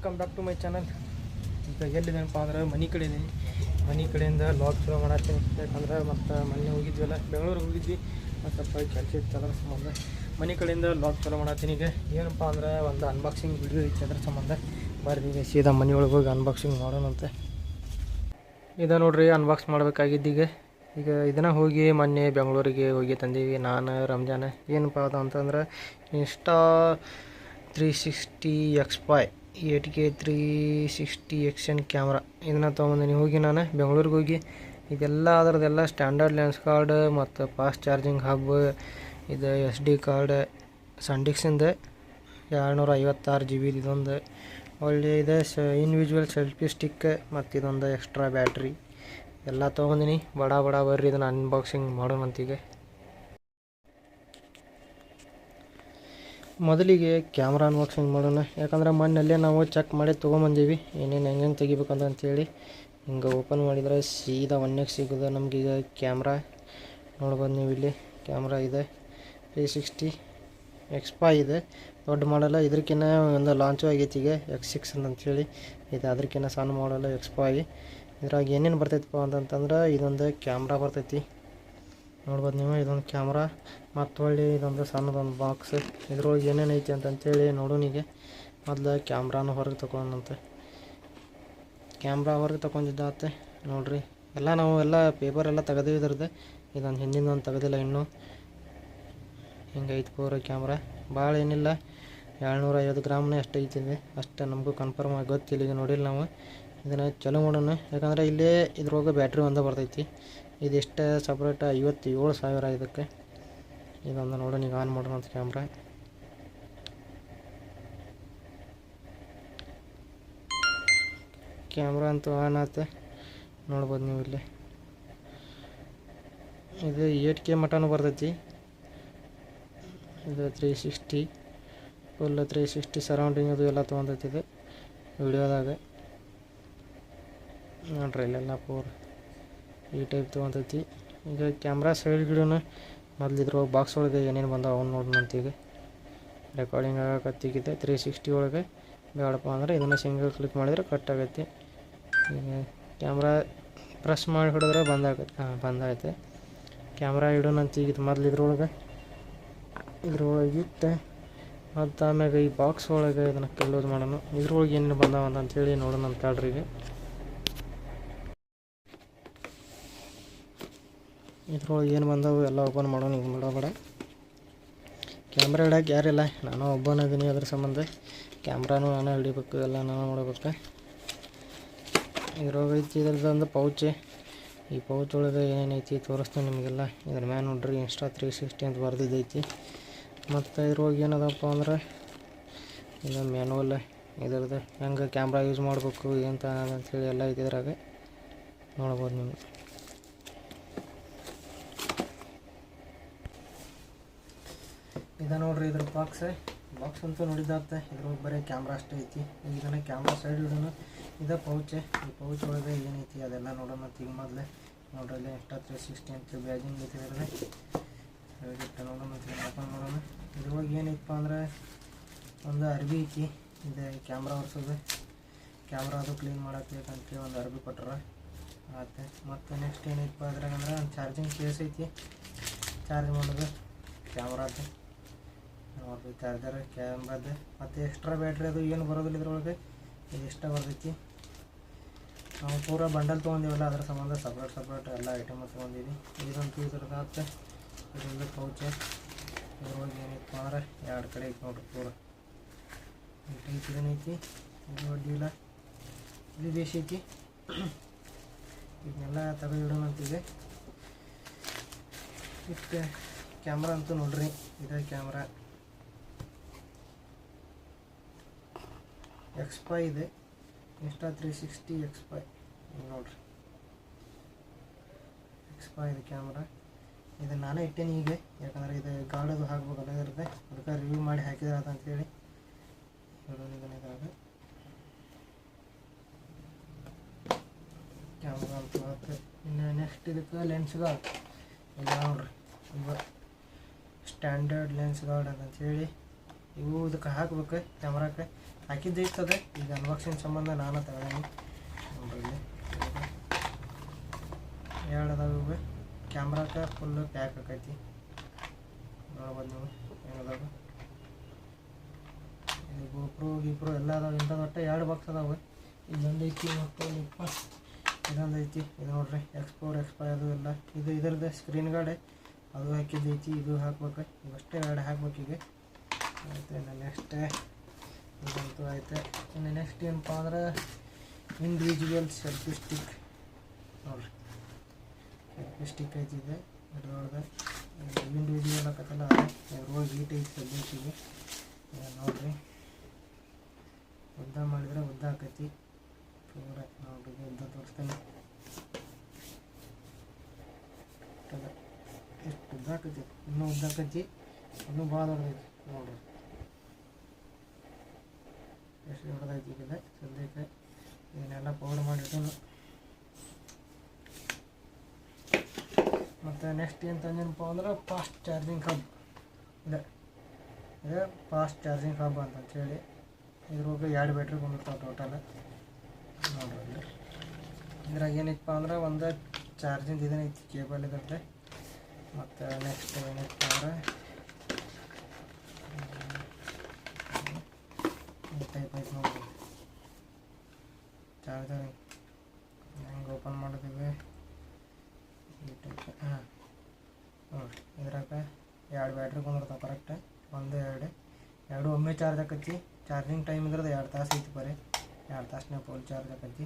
Welcome back to my channel. ಈಗ ಎಲ್ಲಿದ್ದೇನಪ್ಪ ಅಂದ್ರೆ ಮನೆ ಕಡೆ ಇದ್ದೀನಿ. ಮನೆ ಕಡೆಯಿಂದ ಲಾಗ್ ಚಲೋ ಮಾಡತ್ತೀನಿ. ಯಾಕಂದ್ರೆ ಮತ್ತು ಮೊನ್ನೆ ಹೋಗಿದ್ವಲ್ಲ, ಬೆಂಗಳೂರಿಗೆ ಹೋಗಿದ್ವಿ. ಮತ್ತು ಸ್ವಲ್ಪ ಕೆಲಸ ಇತ್ತು, ಅದರ ಸಂಬಂಧ ಮನೆ ಕಡೆಯಿಂದ ಲಾಗ್ ಚಲೋ ಮಾಡತ್ತೀನಿ. ಈಗ ಏನಪ್ಪ ಅಂದ್ರೆ ಒಂದು ಅನ್ಬಾಕ್ಸಿಂಗ್ ವಿಡಿಯೋ ಐತಿ, ಅದ್ರ ಸಂಬಂಧ ಬರ್ರಿ ಈಗ ಸೀದಾ ಮನೆ ಒಳಗೆ ಹೋಗಿ ಅನ್ಬಾಕ್ಸಿಂಗ್ ಮಾಡೋಣಂತೆ. ಇದು ನೋಡ್ರಿ ಅನ್ಬಾಕ್ಸ್ ಮಾಡಬೇಕಾಗಿದ್ದೀಗ. ಈಗ ಇದನ್ನು ಹೋಗಿ ಮೊನ್ನೆ ಬೆಂಗಳೂರಿಗೆ ಹೋಗಿ ತಂದೀವಿ ನಾನು ರಂಜಾನ್. ಏನಪ್ಪ ಅದು ಅಂತಂದ್ರೆ Insta360 XY 8K 360 XN camera. ಇದನ್ನು ತೊಗೊಂಬಂದಿನಿ ಹೋಗಿ ನಾನು ಬೆಂಗಳೂರಿಗೆ ಹೋಗಿ. ಇದೆಲ್ಲ ಅದರದ್ದೆಲ್ಲ ಸ್ಟ್ಯಾಂಡರ್ಡ್ ಲೆನ್ಸ್ ಕಾರ್ಡ್ ಮತ್ತು ಫಾಸ್ಟ್ ಚಾರ್ಜಿಂಗ್ ಹಬ್, ಇದು SD ಕಾರ್ಡ್ ಸಂಡಿಕ್ಸಿಂದ 256 GB ಇದೊಂದು ಒಳ್ಳೆ ಇದೆ. ಇಂಡಿವಿಜುವಲ್ ಸೆಲ್ಫಿ ಸ್ಟಿಕ್ ಮತ್ತು ಇದೊಂದು ಎಕ್ಸ್ಟ್ರಾ ಬ್ಯಾಟ್ರಿ ಎಲ್ಲ ತೊಗೊಂಡಿನಿ. ಬಡ ಬರ್ರಿ ಇದನ್ನು ಅನ್ಬಾಕ್ಸಿಂಗ್ ಮಾಡೋಣಂತೀಗ. ಮೊದಲಿಗೆ ಕ್ಯಾಮ್ರಾ ಅನ್ಬಾಕ್ಸಿಂಗ್ ಮಾಡೋಣ. ಯಾಕಂದ್ರೆ ಮೊನ್ನೆಲ್ಲೇ ನಾವು ಚೆಕ್ ಮಾಡಿ ತೊಗೊಂಬಂದೀವಿ ಏನೇನು ಹೆಂಗೆ ತೆಗಿಬೇಕಂತ ಅಂತೇಳಿ. ಹಿಂಗೆ ಓಪನ್ ಮಾಡಿದರೆ ಸೀದಾ ಒನ್ನೆಗೆ ಸಿಗೋದು ನಮಗೀಗ ಕ್ಯಾಮ್ರಾ. ನೋಡ್ಬೋದು ನೀವು ಇಲ್ಲಿ ಕ್ಯಾಮ್ರಾ ಇದೆ. 360 XY ಇದೆ, ದೊಡ್ಡ ಮಾಡಲ್ಲ. ಇದಕ್ಕಿಂತ ಒಂದು ಲಾಂಚು ಆಗೈತಿ ಈಗ X6 ಅಂತೇಳಿ. ಇದು ಅದಕ್ಕಿಂತ ಸಣ್ಣ ಮಾಡಲ್ಲ XY. ಇದ್ರಾಗ ಏನೇನು ಬರ್ತೈತಪ್ಪ ಅಂತಂತಂದ್ರೆ ಇದೊಂದು ಕ್ಯಾಮ್ರಾ ಬರ್ತೈತಿ, ನೋಡ್ಬೋದು ನೀವು. ಇದೊಂದು ಕ್ಯಾಮ್ರಾ ಮತ್ತು ಒಳ್ಳೆ ಇದೊಂದು ಸಣ್ಣದೊಂದು ಬಾಕ್ಸ್. ಇದ್ರೊಳಗೆ ಏನೇನು ಐತಿ ಅಂತಂತೇಳಿ ನೋಡೋನಿಗೆ. ಮೊದಲು ಕ್ಯಾಮ್ರಾನು ಹೊರಗೆ ತೊಗೊಳೋಣಂತೆ. ಕ್ಯಾಮ್ರಾ ಹೊರಗೆ ತೊಗೊಂಡಿದ್ದಾತೆ ನೋಡ್ರಿ. ಎಲ್ಲ ನಾವು ಎಲ್ಲ ಪೇಪರೆಲ್ಲ ತೆಗೆದಿವಿ ಇದ್ರದ್ದು. ಇದೊಂದು ಹಿಂದಿನ ತೆಗೆದಿಲ್ಲ ಇನ್ನೂ. ಹಿಂಗೈತೆ ಪೂರ ಕ್ಯಾಮ್ರಾ. ಭಾಳ ಏನಿಲ್ಲ, 250 ಗ್ರಾಮ್ನೇ ಅಷ್ಟು ಐತಿದೆ. ಅಷ್ಟು ನಮಗೂ ಕನ್ಫರ್ಮ್ ಆಗಿ ಗೊತ್ತಿಲ್ಲ, ಈಗ ನೋಡಿಲ್ಲ ನಾವು. ಇದನ್ನು ಚಲೋ ಮಾಡೋಣ. ಯಾಕಂದರೆ ಇಲ್ಲೇ ಇದ್ರೊಳಗೆ ಬ್ಯಾಟ್ರಿ ಒಂದೇ ಬರ್ತೈತಿ. ಇದಿಷ್ಟು ಸಪ್ರೇಟ್ 57,000 ಇದಕ್ಕೆ. ಇದೊಂದು ನೋಡೋಣ ಈಗ ಆನ್ ಮಾಡೋಣ ಅಂತ ಕ್ಯಾಮ್ರಾ. ಕ್ಯಾಮ್ರಾ ಅಂತೂ ಆನ್ ಆಯ್ತು, ನೋಡ್ಬೋದು ನೀವು ಇಲ್ಲಿ. ಇದು 8K ಮಟನೂ ಬರ್ತೈತಿ. ಇದು 360 ಫುಲ್ 360 ಸರೌಂಡಿಂಗ್ ಅದು ಎಲ್ಲ ತೊಗೊಂತೈತಿ ಇದು ವಿಡಿಯೋದಾಗ. ನೋಡ್ರಿ ಇಲ್ಲೆಲ್ಲ ಪೂರ ಈ ಟೈಪ್ ತೊಗೊಂತೈತಿ. ಈಗ ಕ್ಯಾಮ್ರಾ ಸೈಡ್ ಗಿಡೋಣ. ಮೊದಲು ಇದ್ರೊಳಗೆ ಬಾಕ್ಸ್ ಒಳಗೆ ಏನೇನು ಬಂದಾವ ಅವ್ನು ನೋಡೋಣಂತ. ಈಗ ರೆಕಾರ್ಡಿಂಗ್ ಆಗಕತ್ತಿಗಿದೆ 360 ಒಳಗೆ. ಬೇಡಪ್ಪ ಅಂದ್ರೆ ಇದನ್ನು ಸಿಂಗಲ್ ಕ್ಲಿಕ್ ಮಾಡಿದರೆ ಕಟ್ ಆಗೈತಿ. ಈಗ ಕ್ಯಾಮ್ರಾ ಪ್ರೆಸ್ ಮಾಡಿ ಹಿಡಿದ್ರೆ ಬಂದಾಗತ್ತೆ. ಬಂದಾಗೈತೆ ಕ್ಯಾಮ್ರಾ. ಇಡೋಣಂತ ಈಗ ಮೊದಲು ಇದ್ರೊಳಗೆ ಇಟ್ಟು ಮತ್ತು ಆಮ್ಯಾಗ ಈ ಬಾಕ್ಸ್ ಒಳಗೆ ಇದನ್ನು ಕ್ಲೋಸ್ ಮಾಡೋಣ. ಇದ್ರೊಳಗೆ ಏನೇನು ಬಂದಾವ ಅಂತೇಳಿ ನೋಡೋಣ ಅಂತ ಹೇಳ್ರಿ. ಈಗ ಇದ್ರೊಳಗೆ ಏನು ಬಂದವು ಎಲ್ಲ ಓಪನ್ ಮಾಡೋಣ. ಈಗ ಬೇಡ ಕ್ಯಾಮ್ರಾ ಹಿಡಕ್ಕೆ ಯಾರಿಲ್ಲ, ನಾನು ಒಬ್ಬನಿದ್ದೀನಿ. ಅದ್ರ ಸಂಬಂಧ ಕ್ಯಾಮ್ರಾನು ನಾನು ಹಿಡಿಬೇಕು, ಎಲ್ಲ ನಾನು ಮಾಡಬೇಕು. ಇದ್ರೊಳಗೆ ಐತಿ ಇದ್ರದ್ದೊಂದು ಪೌಚ್. ಈ ಪೌಚ್ ಒಳಗೆ ಏನೇನೈತಿ ತೋರಿಸ್ತೀನಿ ನಿಮಗೆಲ್ಲ. ಇದ್ರ ಮ್ಯಾಲೆ ನೋಡ್ರಿ Insta360 ಅಂತ ಬರ್ದಿದ್ದೈತಿ. ಮತ್ತು ಇದ್ರೊಳಗೆ ಏನದಪ್ಪ ಅಂದ್ರೆ ಇದು ಮ್ಯಾನುವಲ್, ಇದ್ರದ್ದು ಹೆಂಗೆ ಕ್ಯಾಮ್ರಾ ಯೂಸ್ ಮಾಡಬೇಕು ಅಂತ ಅಂಥೇಳಿ ಎಲ್ಲ ಐತಿ ಇದ್ರಾಗ, ನೋಡ್ಬೋದು ನೀವು. ಇದು ನೋಡ್ರಿ ಇದ್ರ ಬಾಕ್ಸ್ ಅಂತೂ ನೋಡಿದ್ದಾಗುತ್ತೆ. ಇದ್ರೊಳಗೆ ಬರೀ ಕ್ಯಾಮ್ರಾ ಅಷ್ಟೇ ಐತಿ. ಇದನ್ನು ಕ್ಯಾಮ್ರಾ ಸೈಡ್ ಇಡೋಣ. ಇದು ಪೌಚ್. ಈ ಪೌಚ್ ಒಳಗೆ ಏನೈತಿ ಅದೆಲ್ಲ ನೋಡೋಣ. ಈಗ ಮೊದಲೇ ನೋಡ್ರಲ್ಲಿ Insta360 ಅಂತ ಬ್ಯಾಗಿಂಗ್ ಐತಿ. ಇದರಲ್ಲಿ ನೋಡೋಣ, ಓಪನ್ ಮಾಡೋಣ. ಇದ್ರೊಳಗೆ ಏನೈತಪ್ಪ ಅಂದ್ರೆ ಒಂದು ಅರ್ಬಿ ಐತಿ. ಇದು ಕ್ಯಾಮ್ರಾ ಒರೆಸೋದು, ಕ್ಯಾಮ್ರಾ ಅದು ಕ್ಲೀನ್ ಮಾಡಬೇಕಂತೇಳಿ ಒಂದು ಅರ್ಬಿ ಕೊಟ್ಟರೆ ಆಯ್ತು. ಮತ್ತು ನೆಕ್ಸ್ಟ್ ಏನೈತಪ್ಪ ಅದ್ರಾಗ ಅಂದ್ರೆ ಒಂದು ಚಾರ್ಜಿಂಗ್ ಕೇಸ್ ಐತಿ, ಚಾರ್ಜ್ ಮಾಡೋದು ಕ್ಯಾಮ್ರಾದು. ನೋಡಿರಿ ಚಾರ್ಜರ್ ಕ್ಯಾಮ್ರಾದು. ಮತ್ತು ಎಕ್ಸ್ಟ್ರಾ ಬ್ಯಾಟ್ರಿ ಅದು ಏನು ಬರೋದಿಲ್ಲ ಇದ್ರೊಳಗೆ, ಇದು ಇಷ್ಟ ಬರ್ತೈತಿ. ನಾವು ಪೂರ ಬಂಡಲ್ ತೊಗೊಂಡಿವಲ್ಲ, ಅದ್ರ ಸಂಬಂಧ ಸಪ್ರೇಟ್ ಎಲ್ಲ ಐಟಮ್ ತೊಗೊಂಡಿವಿ. ಇದಂತೂ ಇದ್ರದ್ದು. ಇದೊಂದು ಪೌಚ್. ಇದ್ರೊಳಗೆ ಏನೈತಪ್ಪ ಅಂದ್ರೆ 2 ಕಡೆ ಐತಿ ನೋಡ್ರಿ. ಪೂರ ಈ ಟೈಪ್ ಇದನ್ನೈತಿ. ಇದು ಅಡ್ಡಿಲ್ಲ, ಇದು ಬೇಸ್ ಐತಿ. ಇದನ್ನೆಲ್ಲ ತೆಗೆದಿಡೋಣಂತಿದೆ. ಇಷ್ಟು ಕ್ಯಾಮ್ರಾ ಅಂತೂ ನೋಡ್ರಿ. ಇದೇ ಕ್ಯಾಮ್ರಾ XY ಇದೆ, Insta360 XY ನೋಡ್ರಿ. XY ಇದೆ ಕ್ಯಾಮ್ರಾ. ಇದು ನಾನೇ ಇಟ್ಟೇನಿ ಈಗ, ಯಾಕಂದರೆ ಇದು ಗಾರ್ಡದು ಹಾಕ್ಬೇಕಲ್ಲ ಇರುತ್ತೆ, ಅದಕ್ಕೆ ರಿವ್ಯೂ ಮಾಡಿ ಹಾಕಿದ್ರೆ ಅಂತೇಳಿ ಇದಾಗ ಕ್ಯಾಮ್ರಾ ಅಂತ. ಇನ್ನು ನೆಕ್ಸ್ಟ್ ಇದಕ್ಕೆ ಲೆನ್ಸ್ ಗಾರ್ಡ್. ಇಲ್ಲ ನೋಡ್ರಿ, ಸ್ಟ್ಯಾಂಡರ್ಡ್ ಲೆನ್ಸ್ ಗಾರ್ಡ್ ಅಂತೇಳಿ ಇವು ಇದಕ್ಕೆ ಹಾಕ್ಬೇಕು ಕ್ಯಾಮ್ರಾಕ್ಕೆ ಹಾಕಿದ್ದು ಇರ್ತದೆ. ಈಗ ಅನ್ಬಾಕ್ಸಿಂಗ್ ಸಂಬಂಧ ನಾನು ತಗೊಂಡು ನೋಡ್ರಿ ಇಲ್ಲಿ ಎರಡು ಅದಾವೆ. ಕ್ಯಾಮ್ರಾಕ್ಕೆ ಫುಲ್ಲು ಪ್ಯಾಕ್ ಆಕೈತಿ ನೋಡ್ಬೋದು ನೀವು ಏನದಾವೆ. ಇದು ಗೋಪ್ರೋ ಎಲ್ಲ ಅದಾವೆ. ಇಂಥದ್ದು ಒಟ್ಟು 2 ಬಾಕ್ಸ್ ಅದಾವೆ. ಇದೊಂದು ಐತಿ ಮತ್ತು ಇದೊಂದು ಐತಿ. ಇದು ನೋಡ್ರಿ ಎಕ್ಸ್ಪೈ ಅದು ಎಲ್ಲ ಇದು ಇದರದ್ದು ಸ್ಕ್ರೀನ್ ಗಾರ್ಡ್ ಅದು ಹಾಕಿದ್ದೈತಿ. ಇದು ಹಾಕ್ಬೇಕು. ಇವಷ್ಟೇ 2 ಹಾಕ್ಬೇಕು ಈಗ. ಆಯ್ತು ಇನ್ನು ನೆಕ್ಸ್ಟ್ ಇದಂತೂ ಆಯ್ತು. ಇನ್ನು ನೆಕ್ಸ್ಟ್ ಏನಪ್ಪ ಅಂದ್ರೆ ಇಂಡಿವಿಜುವಲ್ ಸೆಲ್ಫಿ ಸ್ಟಿಕ್ ನೋಡ್ರಿ. ಸೆಲ್ಫಿ ಸ್ಟಿಕ್ ಐತಿದೆ ದೊಡ್ಡದೊಡ್ದು ಇಂಡಿವಿಜುವಲ್ ಹಾಕತ್ತಲ್ಲ ಅದ್ರೊಳಗೆ ಗೀಟ್ ಐತಿ ಸದ್ಯಕ್ಕೆ. ನೋಡ್ರಿ ಉದ್ದ ಮಾಡಿದ್ರೆ ಉದ್ದ ಆಕೈತಿ ಪೂರ. ನೋಡ್ರಿ ಉದ್ದ ತೋರಿಸ್ತೇನೆ ಎಷ್ಟು ಉದ್ದ ಆಕೈತಿ. ಇನ್ನೂ ಉದ್ದ ಆಕೈತಿ. ಇನ್ನೂ ಭಾಳ ದೊಡ್ಡದೈತಿ ನೋಡ್ರಿ ಎಷ್ಟು ದೊಡ್ಡದೈತಿ ಈಗ ಸದ್ಯಕ್ಕೆ. ಇದನ್ನೆಲ್ಲ ಪೌಡರ್ ಮಾಡಿಟ್ಟು ಮತ್ತು ನೆಕ್ಸ್ಟ್ ಏನು ತಂದೇನಪ್ಪ ಅಂದ್ರೆ ಫಾಸ್ಟ್ ಚಾರ್ಜಿಂಗ್ ಹಬ್ ಇದೆ ಫಾಸ್ಟ್ ಚಾರ್ಜಿಂಗ್ ಹಬ್ ಅಂತಂತೇಳಿ. ಇದ್ರೊಳಗೆ 2 ಬ್ಯಾಟ್ರಿ ಬಂದಿರ್ತಾವೆ ಟೋಟಲ್ ನೋಡ್ರಿ. ಇದ್ರಾಗ ಏನೈತಪ್ಪ ಅಂದ್ರೆ ಒಂದು ಚಾರ್ಜಿಂಗ್ ಇದೇನೈತಿ ಕೇಬಲ್ ಇದ್ರದ್ದು. ಮತ್ತು ನೆಕ್ಸ್ಟ್ ಏನೈತಪ್ಪ ಅಂದ್ರೆ ಈ ಟೈಪ್ ಐತೆ ನೋಡ್ರಿ ಚಾರ್ಜರ್. ಹೆಂಗೆ ಓಪನ್ ಮಾಡೋದಿದೆ ಈ ಟೈಪ್. ಹಾಂ ನೋಡಿರಿ ಇದ್ರಾಗ 2 ಬ್ಯಾಟ್ರಿ ಬಂದಿರ್ತಾವೆ ಕರೆಕ್ಟ್. 1 2 ಒಮ್ಮೆ ಚಾರ್ಜ್ ಆಕೈತಿ. ಚಾರ್ಜಿಂಗ್ ಟೈಮ್ ಇದ್ರದ್ದು 2 ತಾಸು ಐತಿ ಬರೀ. 2 ತಾಸನ್ಯಾಗ ಫುಲ್ ಚಾರ್ಜ್ ಆಕೈತಿ.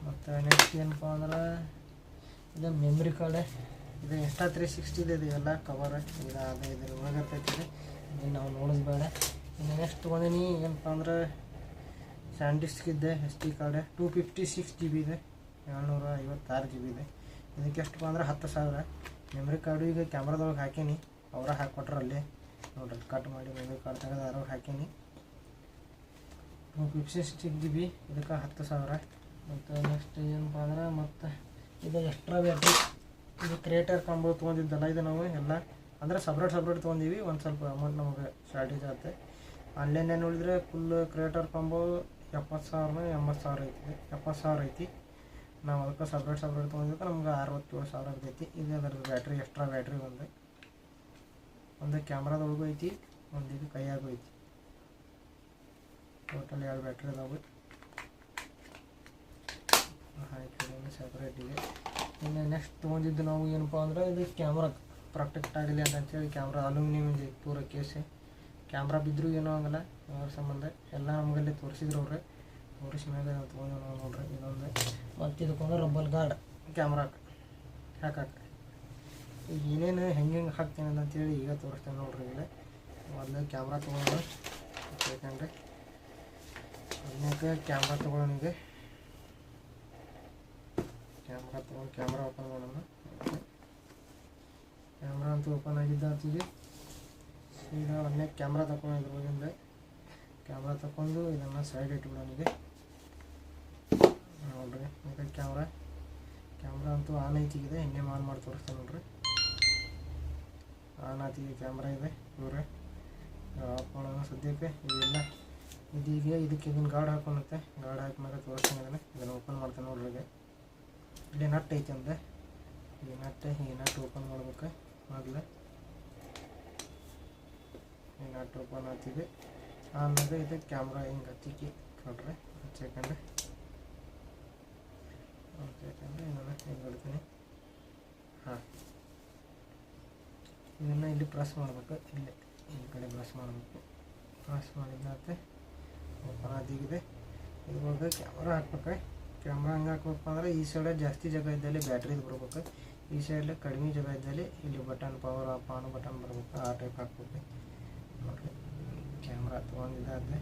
ಮತ್ತು ನೆಕ್ಸ್ಟ್ ಏನಪ್ಪ ಅಂದ್ರೆ ಇದು ಮೆಮ್ರಿ ಕಾರ್ಡ್. ಇದು Insta360 ಇದು ಎಲ್ಲ ಕವರ್ ಇದು ಅದು ಇದ್ರ ಒಳಗೆ ಇರ್ತೈತಿ. ಇದನ್ನು ನಾವು ನೋಡೋದು ಬೇಡ. ಇನ್ನು ನೆಕ್ಸ್ಟ್ ತೊಗೊಂಡಿನಿ ಏನಪ್ಪ ಅಂದ್ರೆ ಸ್ಯಾಂಡಿಸ್ಕ್ ಇದೆ SD ಕಾರ್ಡ್ 256 GB ಇದೆ. 256 GB ಇದೆ. ಇದಕ್ಕೆ ಎಷ್ಟಪ್ಪ ಅಂದ್ರೆ 10,000. ಮೆಮ್ರಿ ಕಾರ್ಡು ಈಗ ಕ್ಯಾಮ್ರಾದೊಳಗೆ ಹಾಕೀನಿ. ಅವರ ಹಾಕ್ಕೊಟ್ರೆ ಅಲ್ಲೇ ನೋಡ್ರಿ ಕಟ್ ಮಾಡಿ ಮೆಮ್ರಿ ಕಾರ್ಡ್ ತೆಗೆದು ಅದ್ರೊಳಗೆ ಹಾಕೀನಿ. 256 GB ಇದಕ್ಕೆ 10,000. ಮತ್ತು ನೆಕ್ಸ್ಟ್ ಏನಪ್ಪ ಅಂದ್ರೆ ಮತ್ತು ಇದು ಎಕ್ಸ್ಟ್ರಾ ಬ್ಯಾಟ್ರಿ. ಇದು ಕ್ರಿಯೇಟರ್ ಕಾಂಬೋ ತೊಗೊಂಡಿದ್ದಲ್ಲ ಇದು ನಾವು ಎಲ್ಲ ಅಂದರೆ ಸಪ್ರೇಟ್ ತೊಗೊಂಡೀವಿ. ಒಂದು ಸ್ವಲ್ಪ ಅಮೌಂಟ್ ನಮಗೆ ಶಾರ್ಟೇಜ್ ಆಗುತ್ತೆ. ಆನ್ಲೈನಲ್ಲಿ ನೋಡಿದರೆ ಫುಲ್ ಕ್ರಿಯೇಟರ್ ಕಾಂಬೋ 70,000 80,000 ಐತಿ. 70,000 ಐತಿ. ನಾವು ಅದಕ್ಕೆ ಸಪ್ರೇಟ್ ತೊಗೊಂಡಿದ್ದಕ್ಕೆ ನಮ್ಗೆ 67,000 ಆಗ್ತೈತಿ. ಇದು ಅದರದ್ದು ಬ್ಯಾಟ್ರಿ ಎಕ್ಸ್ಟ್ರಾ ಬ್ಯಾಟ್ರಿ ಒಂದು ಕ್ಯಾಮ್ರಾದೊಳಗೂ ಐತಿ, ಒಂದು ಇದು ಕೈಯಾಗೂ ಐತಿ. ಟೋಟಲ್ 2 ಬ್ಯಾಟ್ರಿ ಅದಾವೆ. ಹಾಕಿ ಸಪ್ರೇಟಿಗೆ. ಇನ್ನು ನೆಕ್ಸ್ಟ್ ತೊಗೊಂಡಿದ್ದು ನಾವು ಏನಪ್ಪ ಅಂದ್ರೆ ಇದು ಕ್ಯಾಮ್ರಾ ಪ್ರೊಟೆಕ್ಟ್ ಆಗಲಿ ಅಂತಂತೇಳಿ ಕ್ಯಾಮ್ರಾ ಅಲ್ಯೂಮಿನಿಯಂ ಇದೆ ಪೂರ ಕೇಸೆ. ಕ್ಯಾಮ್ರಾ ಬಿದ್ದರೂ ಏನೋ ಆಗಲ್ಲ ಅವ್ರ ಸಂಬಂಧ ಎಲ್ಲ ನಮಗಲ್ಲಿ ತೋರಿಸಿದ್ರು ಅವ್ರೆ. ತೋರಿಸಿ ಮೇಲೆ ನಾವು ತೊಗೊಂಡು ನಾವು ನೋಡ್ರಿ ಇದೊಂದು. ಮತ್ತು ಇದಕ್ಕೊಂದು ರಬ್ಬಲ್ ಗಾರ್ಡ್ ಕ್ಯಾಮ್ರಾಕ್ಕೆ ಹಾಕಕ್ಕೆ. ಈಗ ಏನೇನು ಹೆಂಗೆ ಹಾಕ್ತೀನಿ ಅಂತೇಳಿ ಈಗ ತೋರಿಸ್ತೇನೆ ನೋಡ್ರಿ. ಈಗ ಮೊದಲು ಕ್ಯಾಮ್ರಾ ತೊಗೊಂಡು ಬೇಕಂದ್ರೆ ಅದಕ್ಕೆ ಕ್ಯಾಮ್ರಾ ತೊಗೊಳ್ಳೋಣ. ಈಗ ಕ್ಯಾಮ್ರಾ ಓಪನ್ ಮಾಡೋಣ. ಕ್ಯಾಮ್ರಾ ಅಂತೂ ಓಪನ್ ಆಗಿದ್ದ ಅಂತೀವಿ. ಈಗ ಒಂದೇ ಕ್ಯಾಮ್ರಾ ತಗೊಂಡಿದ್ರಿಂದ ಕ್ಯಾಮ್ರಾ ತಗೊಂಡು ಇದನ್ನು ಸೈಡ್ ಇಟ್ಬಿಡೋಣ. ಈಗ ನೋಡ್ರಿ ಈಗ ಕ್ಯಾಮ್ರಾ ಅಂತೂ ಆನ್ ಐತಿಗಿದೆ. ಇನ್ನೇ ಆನ್ ಮಾಡಿ ತೋರಿಸ್ತೇನೆ ನೋಡ್ರಿ. ಆನ್ ಆತಿಗೆ ಕ್ಯಾಮ್ರಾ ಇದೆ ಇವ್ರೆ. ಆಫ್ ಮಾಡೋಣ ಸದ್ಯಕ್ಕೆ. ಇದೆಲ್ಲ ಇದೀಗ ಇದಕ್ಕೆ ಇದನ್ನು ಗಾರ್ಡ್ ಹಾಕೊಳುತ್ತೆ. ಗಾರ್ಡ್ ಹಾಕಿದಾಗ ತೋರಿಸ್ತೀನಿ ಇದನ್ನು ಓಪನ್ ಮಾಡ್ತೇನೆ ನೋಡ್ರಿ. ಈಗ ಇಲ್ಲಿ ನಟ್ ಐತೆ ಅಂದೆ. ಈ ನಟ್ ಓಪನ್ ಮಾಡ್ಬೇಕು ಮೊದಲು. ಈ ನಟ್ ಓಪನ್ ಆಗ್ತಿದೆ. ಆಮೇಲೆ ಇದು ಕ್ಯಾಮ್ರಾ ಹಿಂಗೆ ಹತ್ತಿಕ್ಕಿ ನೋಡ್ರಿ. ಒಂದು ಸೆಕೆಂಡ್ ಇದನ್ನು ಹಿಂಗೆ ಇಡ್ತೀನಿ. ಹಾಂ ಇದನ್ನು ಇಲ್ಲಿ ಪ್ರೆಸ್ ಮಾಡಬೇಕು. ಇಲ್ಲಿ ಈ ಕಡೆ ಪ್ರೆಸ್ ಮಾಡಬೇಕು. ಪ್ರೆಸ್ ಮಾಡಿದ್ದಾಗುತ್ತೆ ಓಪನ್ ಆಗಿದೆ. ಇವಾಗ ಕ್ಯಾಮ್ರಾ ಹಾಕ್ಬೇಕು. ಕ್ಯಾಮ್ರಾ ಹಂಗೆ ಹಾಕ್ಬೇಕಪ್ಪ ಅಂದ್ರೆ ಈ ಸೈಡ್ ಜಾಸ್ತಿ ಜಾಗ ಇದ್ದಲ್ಲಿ ಬ್ಯಾಟ್ರಿದು ಬರ್ಬೇಕು. ಈ ಸೈಡಲ್ಲಿ ಕಡಿಮೆ ಜಾಗ ಇದ್ದಲ್ಲಿ ಇಲ್ಲಿ button power of on button ಬರ್ಬೇಕು. ಆ ಟೈಪ್ ಹಾಕ್ಬೇಕು ನೋಡಿರಿ. ಕ್ಯಾಮ್ರಾ ತೊಗೊಂಡಿದ್ದಾದ್ರೆ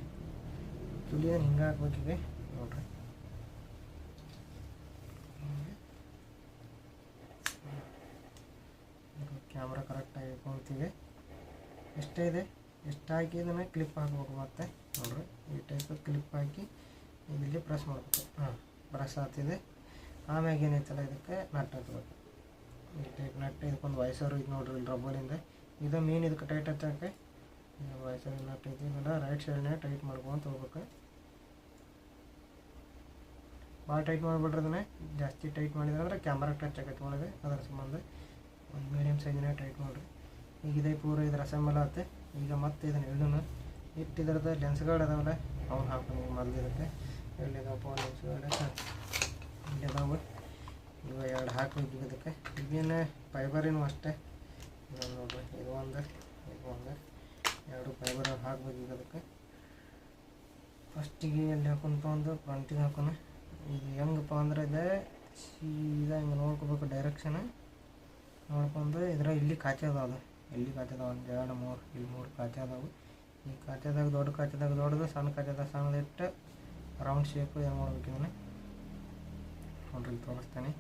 ತುಲಿಯನ್ನು ಹಿಂಗೆ ಹಾಕ್ಬೇಕಿದೆ ನೋಡಿರಿ. ಕ್ಯಾಮ್ರಾ ಕರೆಕ್ಟಾಗಿ ಇಟ್ಕೊಳ್ತೀವಿ. ಎಷ್ಟೇ ಇದೆ ಎಷ್ಟು ಹಾಕಿ ಇದನ್ನು ಕ್ಲಿಪ್ ಹಾಕ್ಬೇಕು. ಮತ್ತೆ ನೋಡಿರಿ ಈ ಟೈಪ್ ಕ್ಲಿಪ್ ಹಾಕಿ ಇಲ್ಲಿ ಪ್ರೆಸ್ ಮಾಡಬೇಕು. ಹಾಂ ಪ್ರೆಸ್ ಆಗ್ತಿದೆ. ಆಮ್ಯಾಗ ಏನೈತಲ್ಲ ಇದಕ್ಕೆ ನಟ್ ಹಾಕ್ಬೇಕು. ಈ ಟೈಪ್ ನಟ್ ಇದಕ್ಕೊಂದು ವಯಸ್ಸವರು ಇದು ನೋಡ್ರಿ. ಇಲ್ಲಿ ರಬ್ಬರಿಂದ ಇದು ಮೇನ್ ಇದಕ್ಕೆ ಟೈಟ್ ಹಚ್ಚಕ್ಕೆ ರೈಟ್ ಸೈಡ್ ನಟ್ ಐತಿ ಇದೆಲ್ಲ ರೈಟ್ ಸೈಡ್ನೇ ಟೈಟ್ ಮಾಡ್ಕೊಂತ ಹೋಗ್ಬೇಕು. ಭಾಳ ಟೈಟ್ ಮಾಡಿಬಿಟ್ರೆ ಅದನ್ನೇ ಜಾಸ್ತಿ ಟೈಟ್ ಮಾಡಿದ್ರೆ ಅಂದ್ರೆ ಕ್ಯಾಮ್ರಾ ಟಚ್ ಆಗತ್ತೆ ಒಳಗೆ, ಅದರ ಸಂಬಂಧ ಒಂದು ಮೀಡಿಯಮ್ ಸೈಜ್ನೇ ಟೈಟ್ ಮಾಡಿರಿ. ಈಗ ಇದೆ ಪೂರ ಇದ್ರ ಅಸೆಂಬಲ್ ಆಗುತ್ತೆ. ಈಗ ಮತ್ತೆ ಇದನ್ನು ಇಡೋಣ ಇಟ್ಟಿದ್ರದ ಲೆನ್ಸ್ಗಳು ಅದಾವಲ್ಲ ಅವ್ನು ಹಾಕೋಣ ಮೊದಲು ಇದಕ್ಕೆ ಎಲ್ಲಿದಾವಪ್ಪ ಲೆನ್ಸ್ಗಳು ಇಲ್ಲಿ ಅದಾವೆ. ಇವ ಎರಡು ಹಾಕಬೇಕು ಇದಕ್ಕೆ. ಇದೇನು ಫೈಬರಿನೂ ಅಷ್ಟೇ ಇದನ್ನು ನೋಡ್ರಿ, ಇದು ಒಂದು ಎರಡು ಫೈಬರ್ ಹಾಕ್ಬೇಕು ಈಗ ಅದಕ್ಕೆ. ಫಸ್ಟಿಗೆ ಎಲ್ಲಿ ಹಾಕೊಂತ ಒಂದು ಫ್ರಂಟಿಗೆ ಹಾಕೋಣ. ಇದು ಹೆಂಗಪ್ಪ ಅಂದ್ರೆ ಇದೆ ಸೀದಾ ಹಿಂಗೆ ನೋಡ್ಕೋಬೇಕು ಡೈರೆಕ್ಷನ್ ನೋಡ್ಕೊಂಡು ಇದ್ರಾಗ ಇಲ್ಲಿ ಕಾಚೆ ಅದಾವೆ, ಎಲ್ಲಿ ಕಾಚೆ ಅದಾವೆ ಒಂದು ಎರಡು ಮೂರು ಇಲ್ಲಿ ಮೂರು ಕಾಚೆ ಅದಾವೆ. ಈ ಕಾಚೆದಾಗ ದೊಡ್ಡ ಕಾಚೆದಾಗ ದೊಡ್ಡದು, ಸಣ್ಣ ಕಾಚೆದಾಗ ಸಣ್ಣದಿಟ್ಟು ರೌಂಡ್ ಶೇಪು ಏನು ಮಾಡ್ಬೇಕು ಇದನ್ನು ನೋಡ್ರಿ ತೋರಿಸ್ತಾನೆ.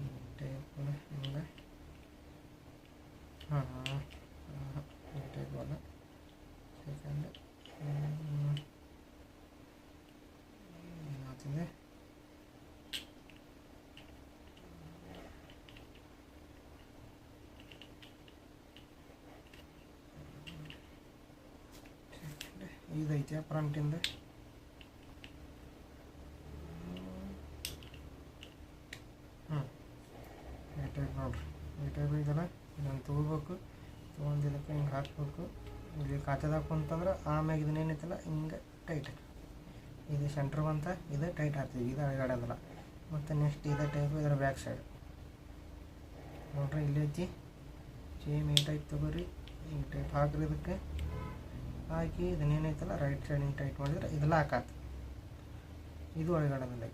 ಈ ಟೈಪ್ ಹಿಂಗೆ ಈ ಟೈಪ್ ಅಲ್ಲ ಸೆಕೆಂಡ್ ಏನಾಗ್ತಿದೆ ಇದೈತೆ ಫ್ರಂಟಿಂದ ಈ ಟೈಪ್ ನೋಡ್ರಿ, ಈ ಟೈಪ್ ಇದೆಲ್ಲ ಇದನ್ನು ತೊಗೋಬೇಕು. ತೊಗೊಂಡು ಇದಕ್ಕೆ ಹಿಂಗೆ ಹಾಕಬೇಕು. ಇಲ್ಲಿ ಕಾಚದಾಗ ಕುಂತಂದ್ರೆ ಆಮ್ಯಾಗ ಇದನ್ನೇನೈತಲ್ಲ ಹಿಂಗೆ ಟೈಟ್ ಇದು ಸೆಂಟ್ರ್ ಬಂತ ಇದು ಟೈಟ್ ಆಗ್ತೀವಿ, ಇದು ಅಳಗಾಡೋದಿಲ್ಲ. ಮತ್ತು ನೆಕ್ಸ್ಟ್ ಇದೇ ಟೈಪ್ ಇದರ ಬ್ಯಾಕ್ ಸೈಡ್ ನೋಡ್ರಿ ಇಲ್ಲಿ ಐತಿ ಸೇಮ್ ಈ ಟೈಪ್ ತೊಗೊರಿ. ಈ ಟೈಪ್ ಹಾಕ್ರಿ ಇದಕ್ಕೆ ಹಾಕಿ ಇದನ್ನೇನೈತಲ್ಲ ರೈಟ್ ಸೈಡ್ ಹಿಂಗೆ ಟೈಟ್ ಮಾಡಿದ್ರೆ ಇದೆಲ್ಲ ಹಾಕಾತು, ಇದು ಅಳಗಾಡೋದಿಲ್ಲ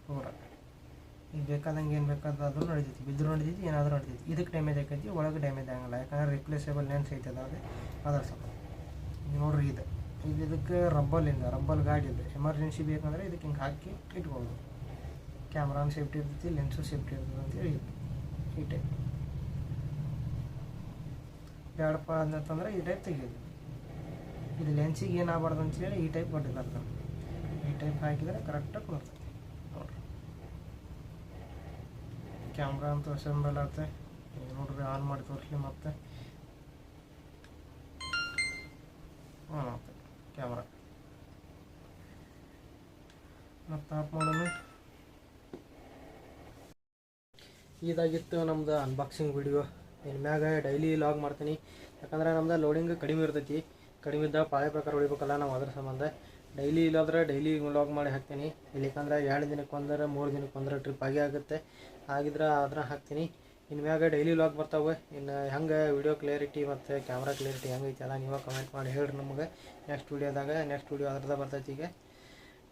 ಪೂರ. ಈಗ ಬೇಕಾದಂಗೆ ಏನು ಬೇಕಾದ್ರೂ ನಡಿತೈತಿ, ಬಿದ್ದರೂ ನಡಿತೈತಿ, ಏನಾದರೂ ನಡಿತೈತಿ. ಇದಕ್ಕೆ ಡ್ಯಾಮೇಜ್ ಆಕೈತಿ, ಒಳಗೆ ಡ್ಯಾಮೇಜ್ ಆಗಲ್ಲ, ಯಾಕಂದ್ರೆ ರಿಪ್ಲೇಸೇಬಲ್ ಲೆನ್ಸ್ ಐತೆ ಅದಾವೆ ಅದರ ಸ್ವಲ್ಪ. ನೋಡ್ರಿ ಇದು ಇದಕ್ಕೆ ರಬ್ಬಲ್ ಗಾಡಿ ಇದೆ. ಎಮರ್ಜೆನ್ಸಿ ಬೇಕಂದ್ರೆ ಇದಕ್ಕೆ ಹಿಂಗೆ ಹಾಕಿ ಇಟ್ಬೋದು. ಕ್ಯಾಮ್ರಾನು ಸೇಫ್ಟಿ ಇರ್ತೈತಿ, ಲೆನ್ಸು ಸೇಫ್ಟಿ ಇರ್ತದೆ ಅಂತೇಳಿ ಈ ಟೈಪ್ ಬೇಡಪ್ಪ ಅಂತಂದ್ರೆ ಈ ಟೈಪ್ ತೆಗಿಯೋದು. ಇದು ಲೆನ್ಸಿಗೆ ಏನಾಗಬಾರ್ದು ಅಂತೇಳಿ ಈ ಟೈಪ್ ಕೊಟ್ಟಿದ್ದಾರೆ. ಈ ಟೈಪ್ ಹಾಕಿದರೆ ಕರೆಕ್ಟಾಗಿ ಕೊಡ್ತದೆ ನೋಡ್ರಿ. ಕ್ಯಾಮ್ರಾ ಅಂತೂ ಅಸೆಂಬಲ್ ಆಗುತ್ತೆ ನೋಡ್ರಿ. ಆನ್ ಮಾಡಿ ತೋರಿಸ್ಲಿ ಮತ್ತೆ ಆನ್ ಆಗ್ತದೆ ಕ್ಯಾಮ್ರಾ. ಮತ್ತು ಆಫ್ ಮಾಡೋಣ. ಇದಾಗಿತ್ತು ನಮ್ದು ಅನ್ಬಾಕ್ಸಿಂಗ್ ವಿಡಿಯೋ. ಇನ್ನು ಮ್ಯಾಗ ಡೈಲಿ ಲಾಗ್ ಮಾಡ್ತೀನಿ, ಯಾಕಂದ್ರೆ ನಮ್ದು ಲೋಡಿಂಗ್ ಕಡಿಮೆ ಇರ್ತೈತಿ. ಕಡಿಮೆ ಇದ್ದಾಗ ಪಾಳೆ ಪ್ರಕಾರ ಹೊಡಿಬೇಕಲ್ಲ ನಾವು, ಅದ್ರ ಸಂಬಂಧ ಡೈಲಿ ಇಲ್ಲಾದ್ರೆ ಡೈಲಿ ಲಾಗ್ ಮಾಡಿ ಹಾಕ್ತೀನಿ. ಇಲ್ಲಿಕಂದ್ರೆ 2 ದಿನಕ್ಕೊಂದರೆ 3 ದಿನಕ್ಕೊಂದರೆ ಟ್ರಿಪ್ ಆಗೇ ಆಗುತ್ತೆ. ಆಗಿದ್ರೆ ಅದನ್ನ ಹಾಕ್ತೀನಿ. ಇನ್ನು ಮ್ಯಾಗ ಡೈಲಿ ಲಾಗ್ ಬರ್ತಾವೆ. ಇನ್ನು ಹೆಂಗೆ ವಿಡಿಯೋ ಕ್ಲಿಯರಿಟಿ ಮತ್ತು ಕ್ಯಾಮ್ರಾ ಕ್ಲಿಯರಿಟಿ ಹೆಂಗೈತಿ ಅಲ್ಲ ನೀವು ಕಮೆಂಟ್ ಮಾಡಿ ಹೇಳ್ರಿ ನಮಗೆ. ನೆಕ್ಸ್ಟ್ ವಿಡಿಯೋ ಅದ್ರದ್ದು ಬರ್ತೈತಿ. ಈಗ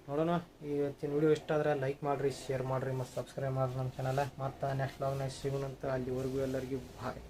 ನೋಡೋಣ. ಇವತ್ತಿನ ವಿಡಿಯೋ ಇಷ್ಟ ಆದರೆ ಲೈಕ್ ಮಾಡಿರಿ, ಶೇರ್ ಮಾಡಿರಿ ಮತ್ತು ಸಬ್ಸ್ಕ್ರೈಬ್ ಮಾಡಿರಿ ನಮ್ಮ ಚಾನಲ್. ಮತ್ತು ನೆಕ್ಸ್ಟ್ ಲಾಗ್ನಾಗ ಸಿಗೋಣಂತ. ಅಲ್ಲಿವರೆಗೂ ಎಲ್ಲರಿಗೂ ಬಾಯ್.